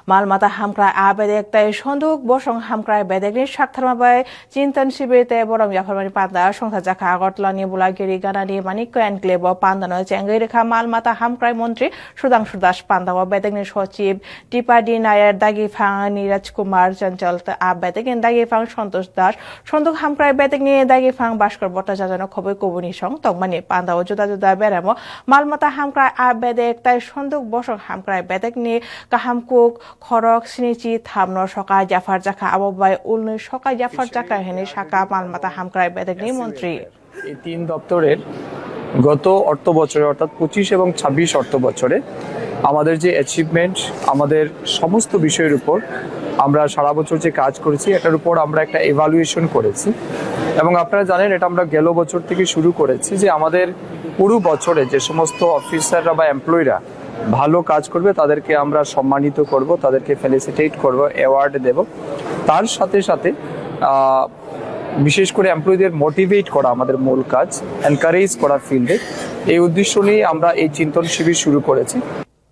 Malmata hamkrai abedek tai sonduk bosong hamkrai bedek ni saktharmabai Chintan Sibirte Borom Yafarmani Panda Songsa Jaka Agortolani Bulagiri Ganani Maniko Enclave Pandano Chengai Rekha Malmata hamkrai মন্ত্রী সুধাংশু দাস পান্ডা ও বেদেগনি সচিব টিপাডি নায়ার দাগিফাং নীরজ কুমার চঞ্চল বেদেগনি দাগিফাং সন্তোষ দাস সন্দুক হামক্রাই বেদেগনি দাগিফাং ভাস্কর ভট্টাচার্য খবর কবুনি song তংমানি পান্ডা ও জুদা জুদা বেরামো মালমাতা হামক্রাই বেদেক তাই সন্দুক বসক হামক্রাই বেদেগনি কাহামকুক খরক স্নিচি থামনো সকা জাফার জাখা আববাই উলনি সকা জাফার জাখা হেনি শাখা মালমাতা হামক্রাই বেদেগনি মন্ত্রী এই তিন দপ্তরের গত অর্থ বছরে অর্থাৎ 25 এবং 26 অর্থ বছরে আমাদের যে অ্যাচিভমেন্ট আমাদের সমস্ত বিষয়ের উপর আমরা সারা বছর যে কাজ করেছি এটার উপর আমরা একটা এভালুয়েশন করেছি এবং আপনারা জানেন এটা আমরা গেল বছর থেকে শুরু করেছি যে আমাদের পুরো বছরে যে সমস্ত অফিসাররা বা এমপ্লয়িরা ভালো কাজ করবে তাদেরকে আমরা সম্মানিত করব, তাদেরকে ফেলিসিটেট করব, অ্যাওয়ার্ড দেব। তার সাথে সাথে বিশেষ করে এমপ্লয়ীদের মোটিভেট করা আমাদের মূল কাজ, এনকারেজ করা ফিল্ডে। এই উদ্দেশ্য নিয়ে আমরা এই চিন্তন শিবির শুরু করেছি।